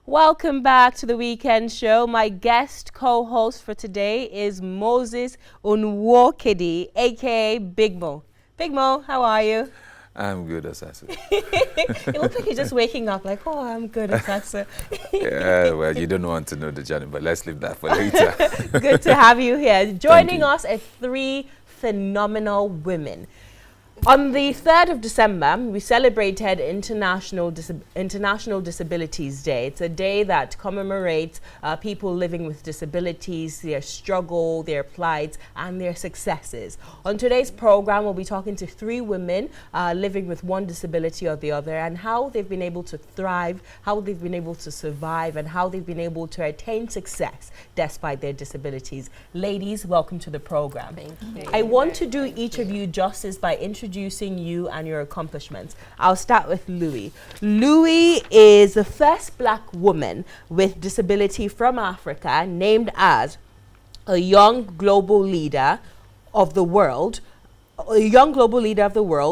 Welcome back to the weekend show. My guest co-host for today is Moses Nwokedi, aka Big Mo. Big Mo, how are you? I'm good, Osasu. It looks like you're just waking up like, oh, I'm good, Osasu. Yeah, well, you don't want to know the journey, but let's leave that for later. Good to have you here. Joining us are three phenomenal women. On the 3rd of December, we celebrated International Disabilities Day. It's a day that commemorates people living with disabilities, their struggle, their plights, and their successes. On today's program, we'll be talking to three women living with one disability or the other, and how they've been able to thrive, how they've been able to survive, and how they've been able to attain success despite their disabilities. Ladies, welcome to the program. Thank you. I want to do each of you justice by introducing you and your accomplishments. I'll start with Louis. Louis is the first black woman with disability from Africa named as a young global leader of the world,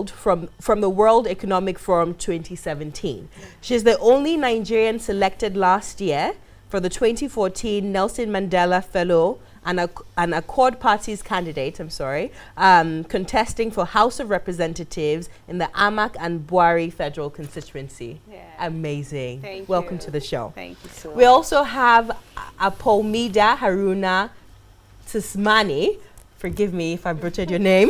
from the World Economic Forum 2017. She's the only Nigerian selected last year for the 2014 Nelson Mandela Fellow and Accord Party's candidate, contesting for House of Representatives in the AMAC and Bwari federal constituency. Yeah. Amazing. Thank Welcome you. to the show. Thank you so much. We also have Apomida Haruna Tismani. Forgive me if I butchered your name.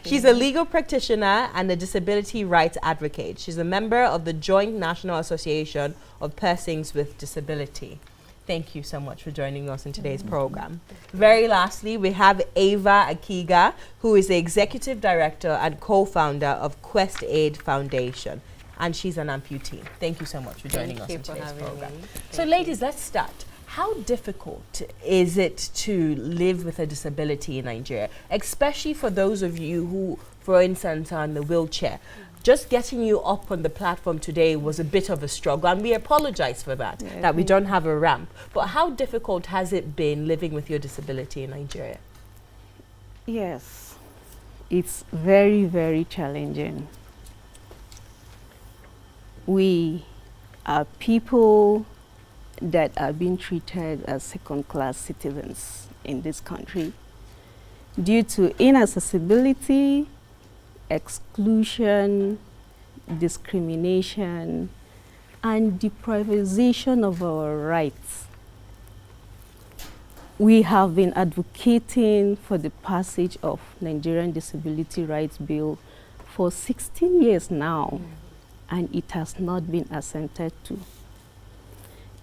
She's a legal practitioner and a disability rights advocate. She's a member of the Joint National Association of Persons with Disability. Thank you so much for joining us in today's program. Very lastly, we have Aver Akighir, who is the executive director and co-founder of Questaid Foundation, and she's an amputee. Thank you so much for joining us in today's program. So ladies, let's start. How difficult is it to live with a disability in Nigeria, especially for those of you who, for instance, are in the wheelchair? Just getting you up on the platform today was a bit of a struggle, and we apologize for that, that we don't have a ramp. But how difficult has it been living with your disability in Nigeria? Yes, it's very, very challenging. We are people that are being treated as second-class citizens in this country due to inaccessibility, exclusion, discrimination, and deprivation of our rights. We have been advocating for the passage of Nigerian Disability Rights Bill for 16 years now, and it has not been assented to.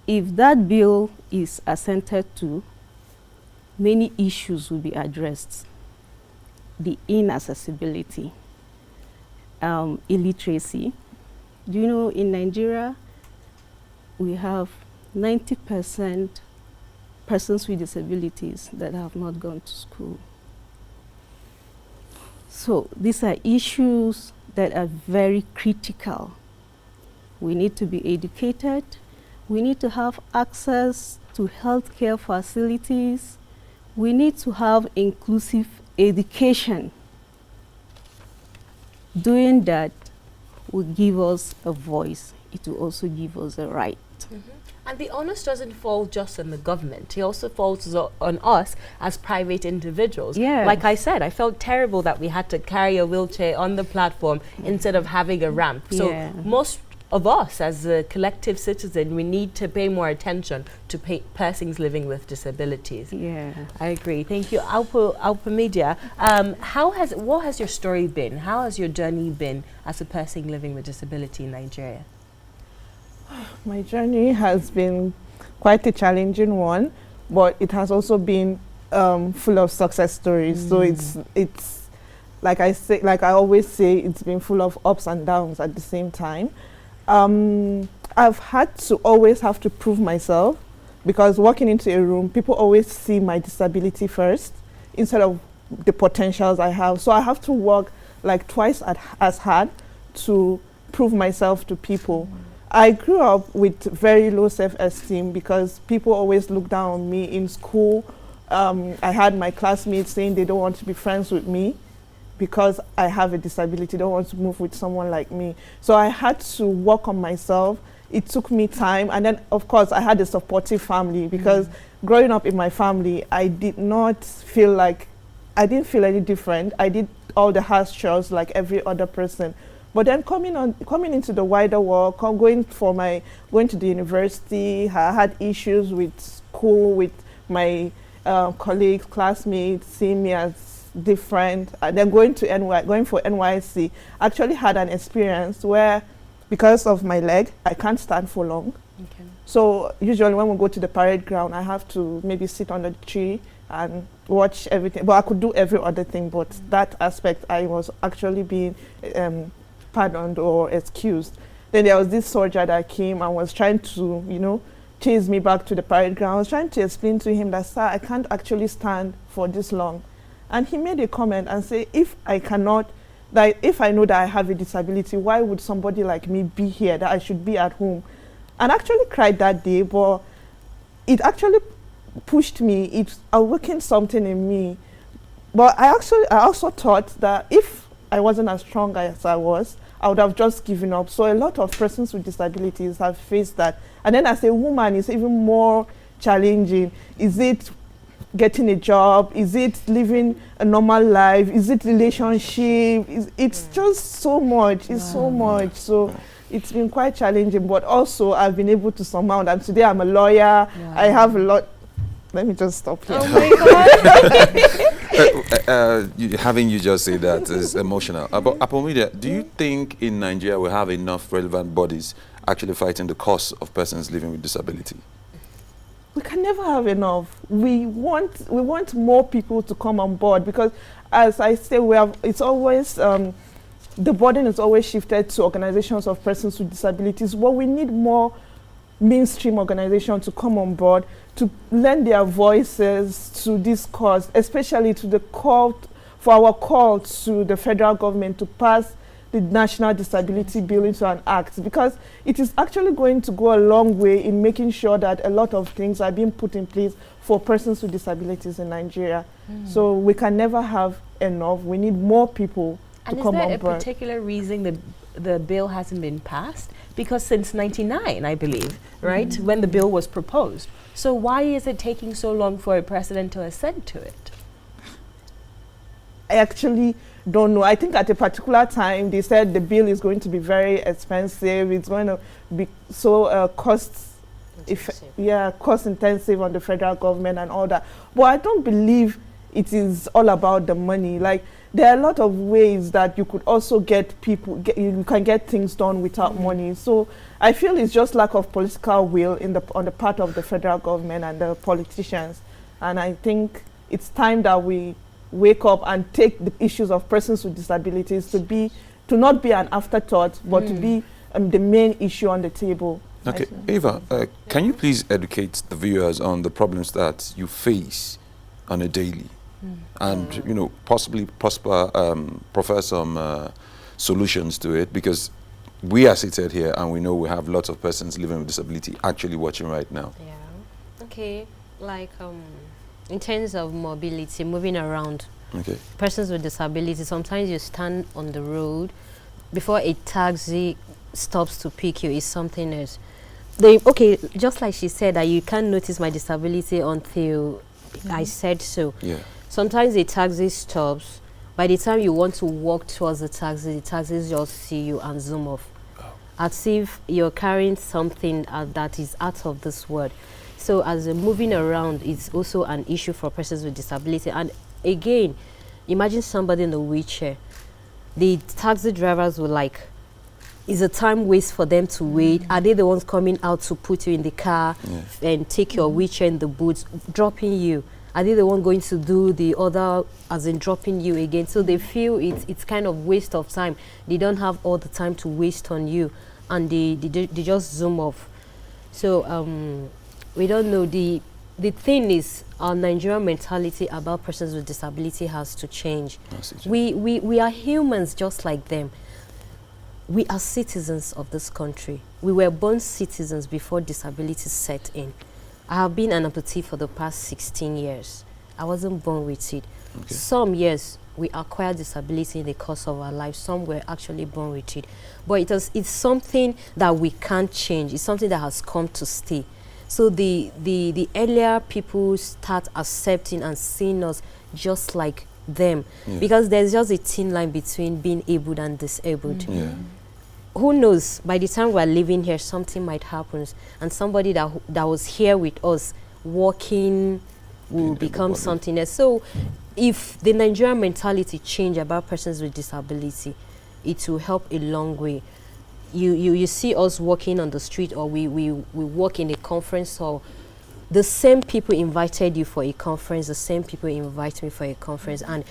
If that bill is assented to, many issues will be addressed. The inaccessibility, illiteracy. Do you know in Nigeria, we have 90% persons with disabilities that have not gone to school. So these are issues that are very critical. We need to be educated. We need to have access to healthcare facilities. We need to have inclusive education. Doing that will give us a voice. It will also give us a right. And the onus doesn't fall just on the government. It also falls on us as private individuals. Yes. Like I said, I felt terrible that we had to carry a wheelchair on the platform instead of having a ramp. So most of us as a collective citizen, we need to pay more attention to persons living with disabilities. Yeah, I agree. Thank you. Alpamedia, what has your story been? How has your journey been as a person living with disability in Nigeria? My journey has been quite a challenging one, but it has also been full of success stories. So it's like I always say, it's been full of ups and downs at the same time. I've had to always have to prove myself, because walking into a room, people always see my disability first instead of the potentials I have. So I have to work like twice as hard to prove myself to people. I grew up with very low self-esteem because people always look down on me in school. I had my classmates saying they don't want to be friends with me because I have a disability, don't want to move with someone like me. So I had to work on myself. it took me time. And then, of course, I had a supportive family because growing up in my family, I didn't feel any different. I did all the house chores like every other person. But then coming into the wider world, going to the university, I had issues with school, with my colleagues, classmates, seeing me as different. And then going for NYC, actually had an experience where, because of my leg, I can't stand for long. Okay. So usually when we go to the parade ground, I have to maybe sit on the tree and watch everything. But I could do every other thing, but that aspect I was actually being pardoned or excused. Then there was this soldier that came and was trying to, chase me back to the parade ground. I was trying to explain to him that, sir, I can't actually stand for this long. And he made a comment and said, if I know that I have a disability, why would somebody like me be here, that I should be at home? And I actually cried that day, but it actually pushed me. It awakened something in me. But I also thought that if I wasn't as strong as I was, I would have just given up. So a lot of persons with disabilities have faced that. And then as a woman, it's even more challenging. Is it getting a job? Is it living a normal life? Is it relationship? It's just so much. It's so much. So it's been quite challenging, but also I've been able to surmount. And today I'm a lawyer. I have a lot. Let me just stop here. Oh my God. Having you just say that is emotional. But Apomida, do you think in Nigeria we have enough relevant bodies actually fighting the cause of persons living with disability? We can never have enough. We want more people to come on board because, as I say, it's always the burden is always shifted to organizations of persons with disabilities. Well, we need more mainstream organizations to come on board to lend their voices to this cause, especially to our call to the federal government to pass the National Disability Bill into an act, because it is actually going to go a long way in making sure that a lot of things are being put in place for persons with disabilities in Nigeria. So we can never have enough. We need more people to come on board. And is there a particular reason the bill hasn't been passed? Because since '99, I believe, right, when the bill was proposed. So why is it taking so long for a president to assent to it? I actually don't know. I think at a particular time they said the bill is going to be very expensive. It's going to be so cost intensive on the federal government and all that. But I don't believe it is all about the money. Like, there are a lot of ways that you could also you can get things done without money. So I feel it's just lack of political will on the part of the federal government and the politicians. And I think it's time that we wake up and take the issues of persons with disabilities to not be an afterthought, but to be the main issue on the table. Okay, Eva, can you please educate the viewers on the problems that you face on a daily? And possibly proffer some solutions to it, because we are seated here and we know we have lots of persons living with disability actually watching right now. Yeah. Okay. Like in terms of mobility, moving around. Okay. Persons with disability. Sometimes you stand on the road before a taxi stops to pick you. Is something else. Just like she said, that you can't notice my disability until I said so. Yeah. Sometimes the taxi stops. By the time you want to walk towards the taxis just see you and zoom off. As if you're carrying something that is out of this world. So as moving around is also an issue for persons with disability. And again, imagine somebody in a wheelchair. The taxi drivers will is a time waste for them to wait. Are they the ones coming out to put you in the car and take your wheelchair in the boots, dropping you? Are they the one going to do the other, as in dropping you again? So they feel it's kind of waste of time. They don't have all the time to waste on you, and they just zoom off. So we don't know. The thing is, our Nigerian mentality about persons with disability has to change. We are humans just like them. We are citizens of this country. We were born citizens before disability set in. I have been an amputee for the past 16 years. I wasn't born with it. Okay. Some years, we acquire disability in the course of our life. Some were actually born with it. But it's something that we can't change. It's something that has come to stay. So the earlier people start accepting and seeing us just like them, because there's just a thin line between being able and disabled. Who knows, by the time we're living here, something might happen, and somebody that was here with us walking will become something else. So if the Nigerian mentality change about persons with disability, it will help a long way. You see us walking on the street, or we walk in a conference hall, the same people invited you for a conference, the same people invite me for a conference, and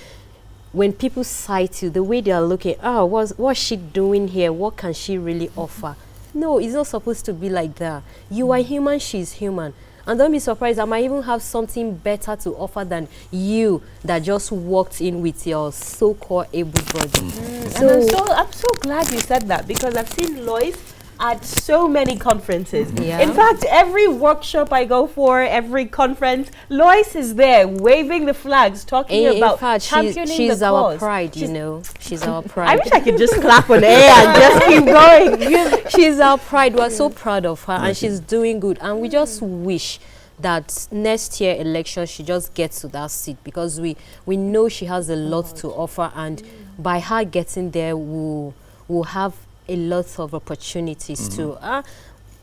when people sight you, the way they are looking, oh, what's she doing here? What can she really offer? No, it's not supposed to be like that. You are human, she's human. And don't be surprised, I might even have something better to offer than you that just walked in with your so-called able body. And I'm so glad you said that, because I've seen Lois at so many conferences. In fact, every workshop I go for, every conference, Lois is there waving the flags, talking about championing she's the our cause. pride, you know. She's our pride. I wish I could just clap on air and just keep going. She's our pride. We're so proud of her, and she's doing good. And we just wish that next year election she just gets to that seat, because we know she has a lot to offer, and by her getting there, we'll have a lot of opportunities too.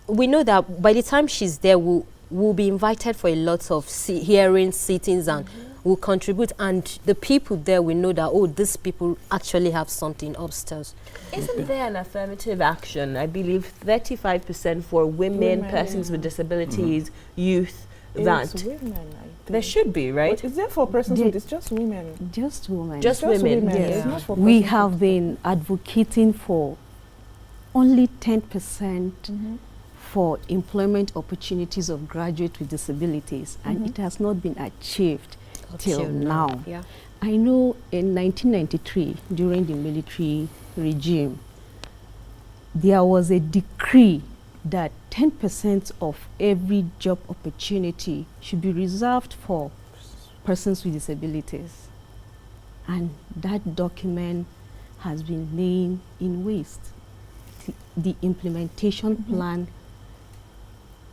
We know that by the time she's there, we'll be invited for a lot of hearings, sittings, and we'll contribute. And the people there, we know that, oh, these people actually have something upstairs. Isn't there an affirmative action? I believe 35% for women, persons with disabilities, youth. It's women, I think. There should be, right? But is there for persons with it's just women? Just women. Just women. Yes. It's not for We persons have with- been advocating for only 10% for employment opportunities of graduates with disabilities, and it has not been achieved till now. Yeah. I know in 1993, during the military regime, there was a decree that 10% of every job opportunity should be reserved for persons with disabilities. And that document has been laying in waste. The implementation plan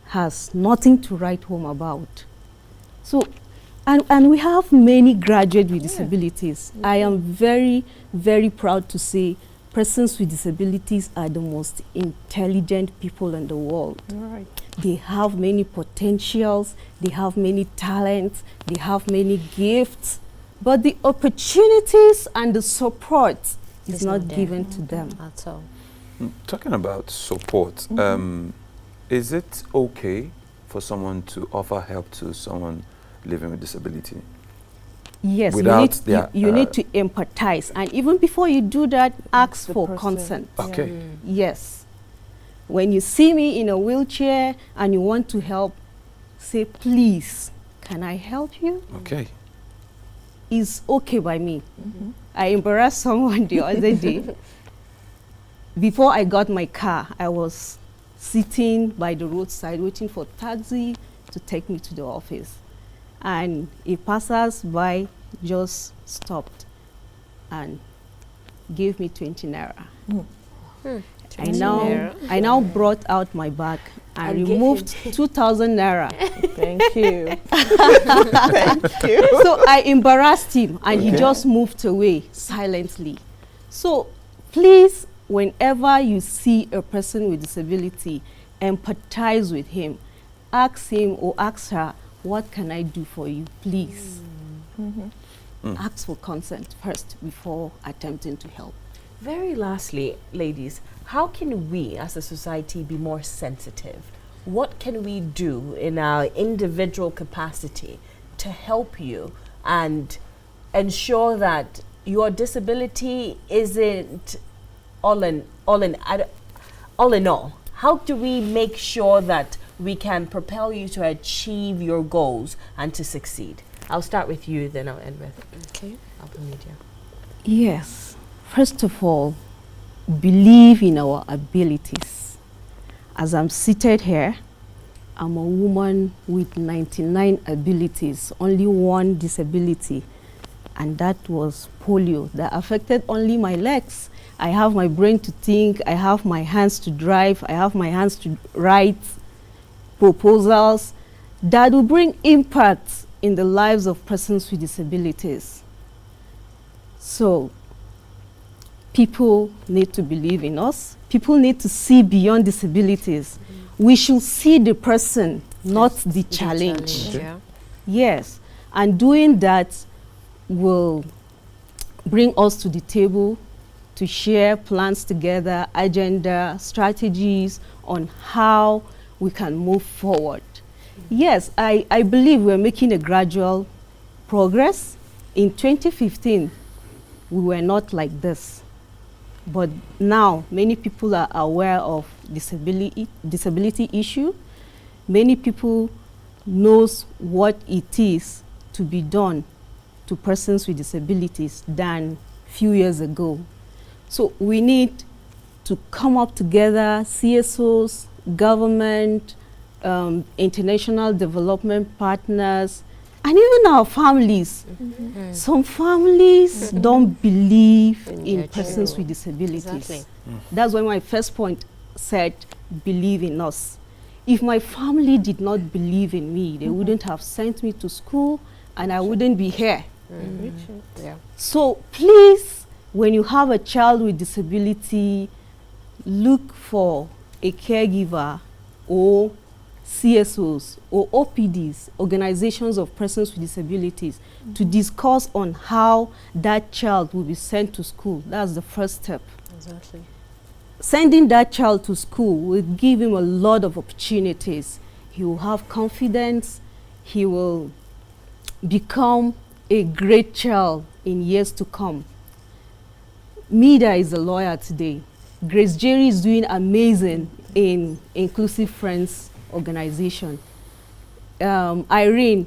has nothing to write home about. So, and we have many graduates with disabilities. I am very, very proud to say persons with disabilities are the most intelligent people in the world. Right. They have many potentials, they have many talents, they have many gifts, but the opportunities and the support is It's not not there. given to them. At all. Talking about support, is it okay for someone to offer help to someone living with disability? Yes, Without you need to empathize, and even before you do that, ask The for person. consent. Okay. Yes. When you see me in a wheelchair and you want to help, say, please, can I help you? Okay. Is okay by me. I embarrassed someone the other day. Before I got my car, I was sitting by the roadside waiting for taxi to take me to the office. And a passersby just stopped and gave me 20 naira. I now brought out my bag and And removed 2,000 naira. Thank you. Thank you. So I embarrassed him, and he Okay. just moved away silently. So please, whenever you see a person with disability, empathize with him. Ask him or ask her, what can I do for you, please? Ask for consent first before attempting to help. Very lastly, ladies, how can we as a society be more sensitive? What can we do in our individual capacity to help you and ensure that your disability isn't all in all? How do we make sure that we can propel you to achieve your goals and to succeed? I'll start with you, then I'll end with Igbenidion. Yes. First of all, believe in our abilities. As I'm seated here, I'm a woman with 99 abilities, only one disability. and that was polio that affected only my legs. I have my brain to think, I have my hands to drive, I have my hands to write proposals that will bring impact in the lives of persons with disabilities. So people need to believe in us. People need to see beyond disabilities. We should see the person, not the challenge. Yeah. Yes, and doing that will bring us to the table to share plans together, agenda, strategies on how we can move forward. Yes, I believe we're making a gradual progress. In 2015, we were not like this. But now, many people are aware of disability issue. Many people knows what it is to be done to persons with disabilities than few years ago. So we need to come up together, CSOs, government, international development partners, and even our families. Some families don't believe in persons with disabilities. Exactly. That's why my first point said, believe in us. If my family did not believe in me, they wouldn't have sent me to school and I wouldn't be here. Yeah. So please, when you have a child with disability, look for a caregiver or CSOs or OPDs, organizations of persons with disabilities, to discuss on how that child will be sent to school. That's the first step. Exactly. Sending that child to school will give him a lot of opportunities. He will have confidence. He will become a great child in years to come. Mida is a lawyer today. Grace Jerry is doing amazing in Inclusive Friends organization. Irene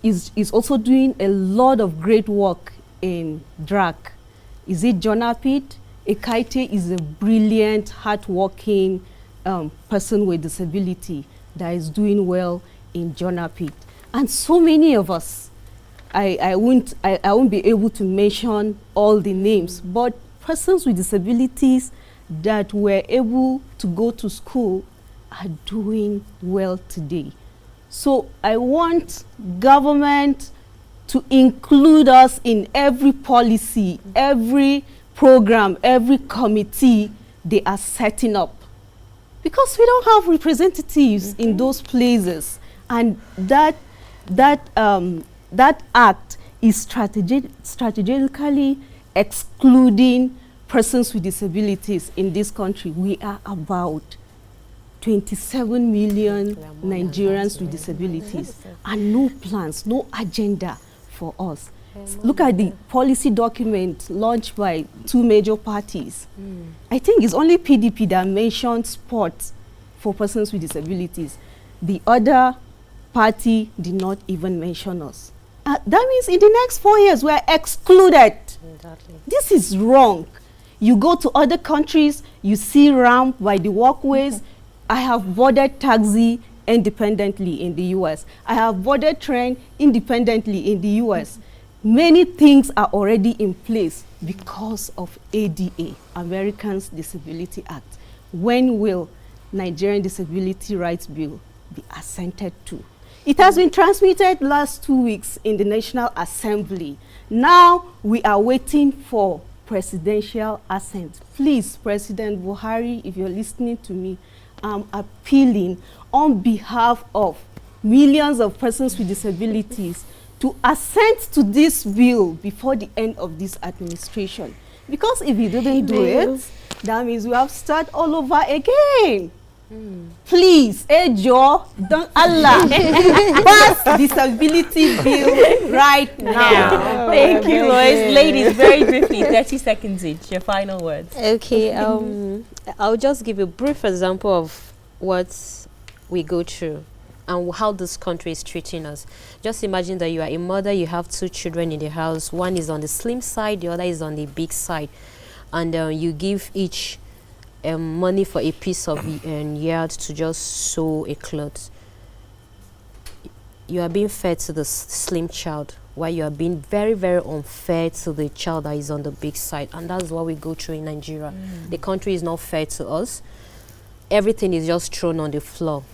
is also doing a lot of great work in DRAC. Is it Jonapit? Ekaite is a brilliant, hardworking person with disability that is doing well in Jonapit. And so many of us, I won't be able to mention all the names, but persons with disabilities that were able to go to school are doing well today. So I want government to include us in every policy, every program, every committee they are setting up. Because we don't have representatives in those places. And that act is strategically excluding persons with disabilities in this country. We are about 27 million Nigerians with disabilities, and no plans, no agenda for us. Look at the policy document launched by two major parties. I think it's only PDP that mentioned sports for persons with disabilities. The other party did not even mention us. That means in the next 4 years, we are excluded. Exactly. This is wrong. You go to other countries, you see ramp by the walkways. I have boarded taxi independently in the US. I have boarded train independently in the US. Many things are already in place because of ADA, Americans Disability Act. When will Nigerian Disability Rights Bill be assented to? It has been transmitted last 2 weeks in the National Assembly. Now we are waiting for presidential assent. Please, President Bwari, if you're listening to me, I'm appealing on behalf of millions of persons with disabilities to assent to this bill before the end of this administration. Because if you didn't do it, that means we have to start all over again. Please, Joe, don't Allah pass disability bill right now. Thank you, Lois. Ladies, very briefly, 30 seconds each. Your final words. Okay, I'll just give you a brief example of what we go through and how this country is treating us. Just imagine that you are a mother, you have 2 children in the house. One is on the slim side, the other is on the big side. And you give each money for a piece of yard to just sew a cloth. you are being fair to the slim child, while you are being very, very unfair to the child that is on the big side. And that's what we go through in Nigeria. The country is not fair to us. Everything is just thrown on the floor.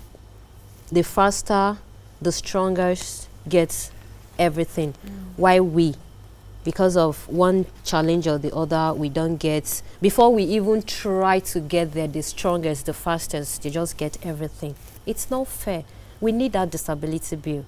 The faster, the strongest gets everything. Why we, because of one challenge or the other, we don't get, before we even try to get there, the strongest, the fastest, they just get everything. It's not fair. We need that disability bill.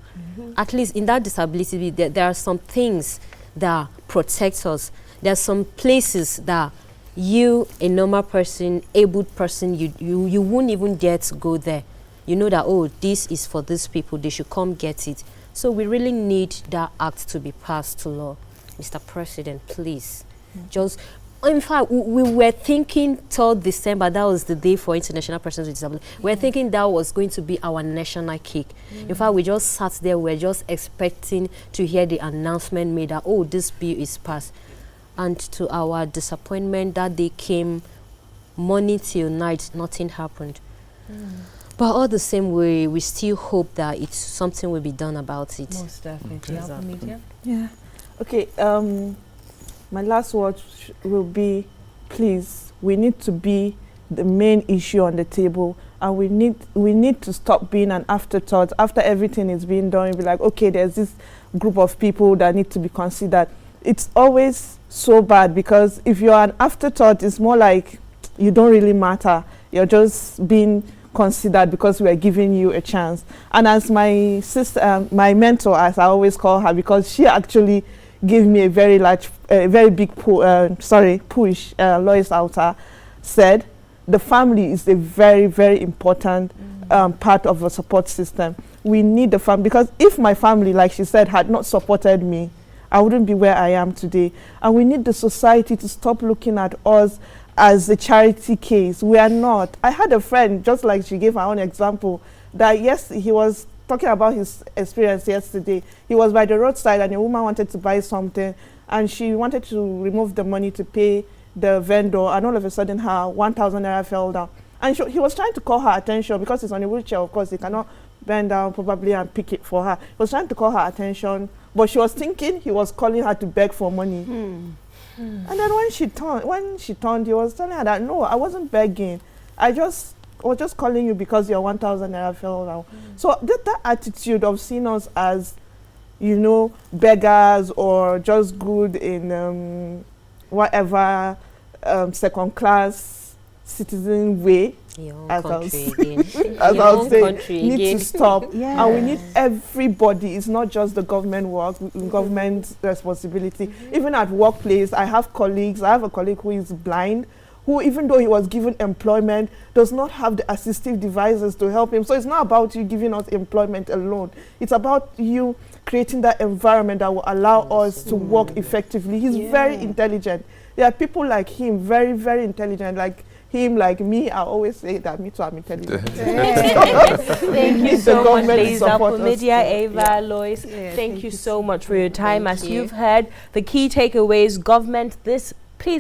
At least in that disability bill, there are some things that protect us. There are some places that you, a normal person, abled person, you won't even dare to go there. You know that, oh, this is for these people, they should come get it. So we really need that act to be passed to law. Mr. President, please. Just, in fact, we were thinking till December, that was the day for International Persons with Disabilities. We were thinking that was going to be our national cake. In fact, we just sat there, we were just expecting to hear the announcement made that, oh, this bill is passed. And to our disappointment, that day came, morning till night, nothing happened. But all the same, we still hope that something will be done about it. Most definitely. Exactly. Yeah. Okay. My last word will be, please, we need to be the main issue on the table, and we need to stop being an afterthought. After everything is being done, you'll be like, okay, there's this group of people that need to be considered. It's always so bad, because if you're an afterthought, it's more like you don't really matter. You're just being considered because we are giving you a chance. And as my sister, my mentor, as I always call her, because she actually gave me a very big push, Lois Alta said, the family is a very, very important part of a support system. We need the family, because if my family, like she said, had not supported me, I wouldn't be where I am today. And we need the society to stop looking at us as a charity case. We are not. I had a friend, just like she gave her own example, that yes, he was talking about his experience yesterday. He was by the roadside and a woman wanted to buy something, and she wanted to remove the money to pay the vendor, and all of a sudden her 1,000 naira fell down. And he was trying to call her attention, because he's on a wheelchair, of course, he cannot bend down probably and pick it for her. He was trying to call her attention, but she was thinking he was calling her to beg for money. And then when she turned, he was telling her that, no, I wasn't begging. I was just calling you because your 1,000 naira fell down. So that attitude of seeing us as, you know, beggars or just good in whatever second class citizen way, as I'll say, need to stop. And we need everybody. It's not just the government work, government responsibility. Even at workplace, I have a colleague who is blind, who, even though he was given employment, does not have the assistive devices to help him. So it's not about you giving us employment alone. It's about you creating that environment that will allow us to work effectively. He's very intelligent. There are people like him, very, very intelligent, like him, like me. I always say that me too, I'm intelligent. Thank you so much, ladies. Media, Aver, Lois, thank you so much for your time. As you've heard, the key takeaways, government, please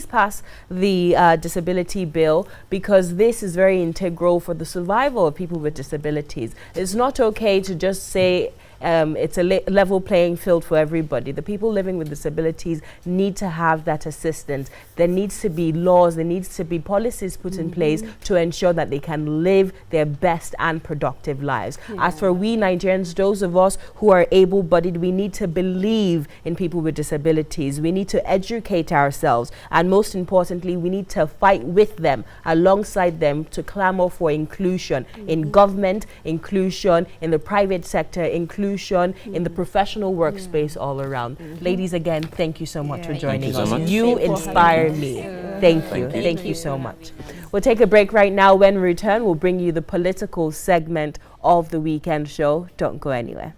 pass the disability bill, because this is very integral for the survival of people with disabilities. It's not okay to just say it's a level playing field for everybody. The people living with disabilities need to have that assistance. There needs to be laws, there needs to be policies put in place to ensure that they can live their best and productive lives. As for we Nigerians, those of us who are able-bodied, we need to believe in people with disabilities. We need to educate ourselves, and most importantly, we need to fight with them, alongside them, to clamor for inclusion in government, inclusion in the private sector, inclusion in the professional workspace all around. Ladies, again, thank you so much for joining us. You inspire me. Thank you so much. We'll take a break right now. When we return, we'll bring you the political segment of the weekend show. Don't go anywhere.